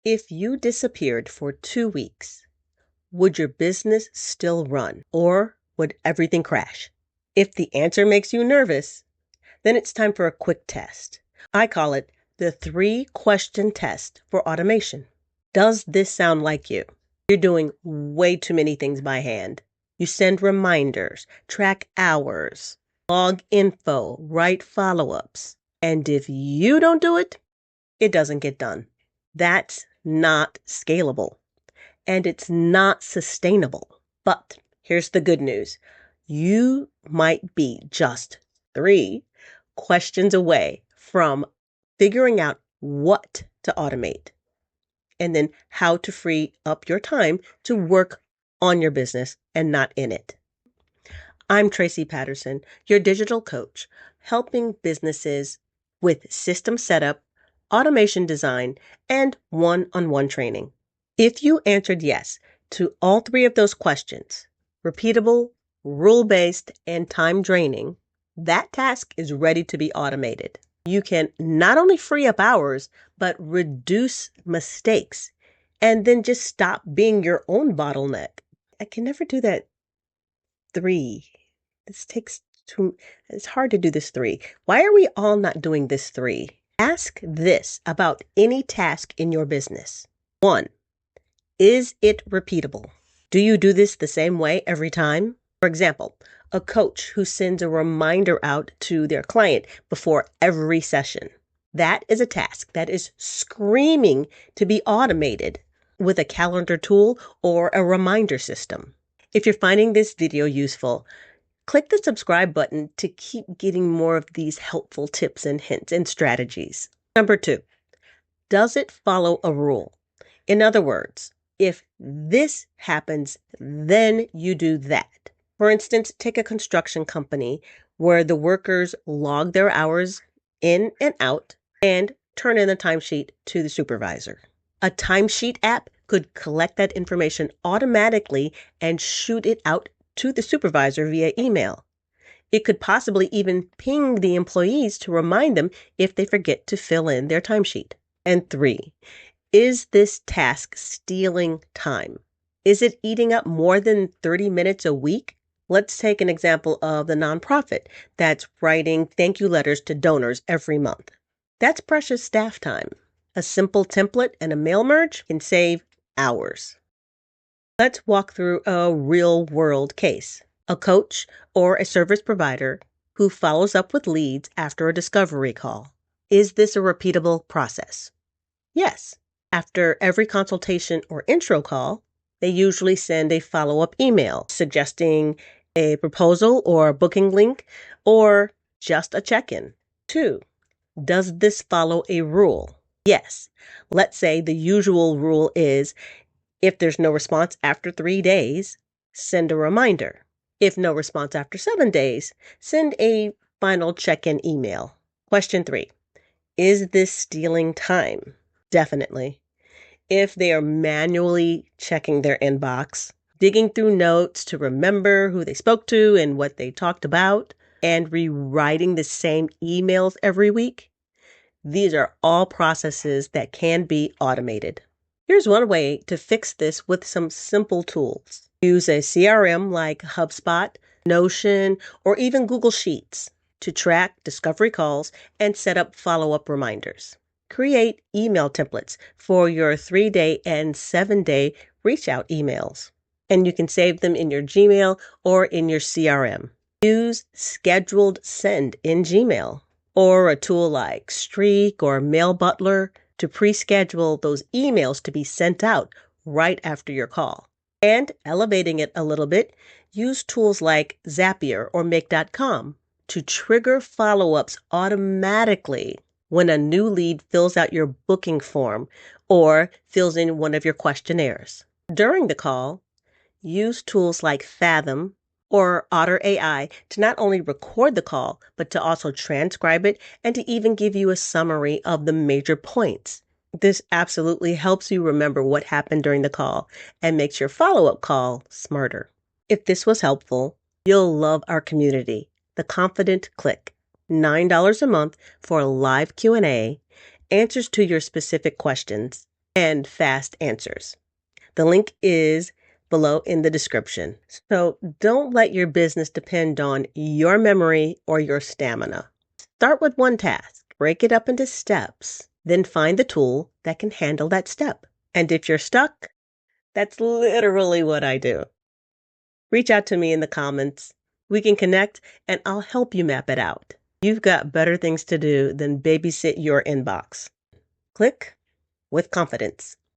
If you disappeared for 2 weeks, would your business still run or would everything crash? If the answer makes you nervous, then it's time for a quick test. I call it the 3-question test for automation. Does this sound like you? You're doing way too many things by hand. You send reminders, track hours, log info, write follow-ups. And if you don't do it, it doesn't get done. That's not scalable. And it's not sustainable. But here's the good news. You might be just 3 questions away from figuring out what to automate and then how to free up your time to work on your business and not in it. I'm Tracy Patterson, your digital coach, helping businesses with system setup, automation design, and one-on-one training. If you answered yes to all 3 of those questions, repeatable, rule-based, and time-draining, that task is ready to be automated. You can not only free up hours, but reduce mistakes, and then just stop being your own bottleneck. I can never do that 3. It's hard to do this 3. Why are we all not doing this 3? Ask this about any task in your business. 1, is it repeatable? Do you do this the same way every time? For example, a coach who sends a reminder out to their client before every session. That is a task that is screaming to be automated with a calendar tool or a reminder system. If you're finding this video useful, click the subscribe button to keep getting more of these helpful tips and hints and strategies. Number 2, does it follow a rule? In other words, if this happens, then you do that. For instance, take a construction company where the workers log their hours in and out and turn in a timesheet to the supervisor. A timesheet app could collect that information automatically and shoot it out to the supervisor via email. It could possibly even ping the employees to remind them if they forget to fill in their timesheet. And 3, is this task stealing time? Is it eating up more than 30 minutes a week? Let's take an example of the nonprofit that's writing thank you letters to donors every month. That's precious staff time. A simple template and a mail merge can save hours. Let's walk through a real-world case. A coach or a service provider who follows up with leads after a discovery call. Is this a repeatable process? Yes. After every consultation or intro call, they usually send a follow-up email suggesting a proposal or a booking link or just a check-in. 2, does this follow a rule? Yes. Let's say the usual rule is if there's no response after 3 days, send a reminder. If no response after 7 days, send a final check-in email. Question 3, is this stealing time? Definitely. If they are manually checking their inbox, digging through notes to remember who they spoke to and what they talked about, and rewriting the same emails every week, these are all processes that can be automated. Here's one way to fix this with some simple tools. Use a CRM like HubSpot, Notion, or even Google Sheets to track discovery calls and set up follow-up reminders. Create email templates for your 3-day and 7-day reach out emails, and you can save them in your Gmail or in your CRM. Use scheduled send in Gmail or a tool like Streak or Mail Butler to pre-schedule those emails to be sent out right after your call. And elevating it a little bit, use tools like Zapier or Make.com to trigger follow-ups automatically when a new lead fills out your booking form or fills in one of your questionnaires. During the call, use tools like Fathom or Otter AI to not only record the call, but to also transcribe it and to even give you a summary of the major points. This absolutely helps you remember what happened during the call and makes your follow-up call smarter. If this was helpful, you'll love our community, The Confident Click. $9 a month for a live Q&A, answers to your specific questions, and fast answers. The link is below in the description. So don't let your business depend on your memory or your stamina. Start with one task, break it up into steps, then find the tool that can handle that step. And if you're stuck, that's literally what I do. Reach out to me in the comments. We can connect and I'll help you map it out. You've got better things to do than babysit your inbox. Click with confidence.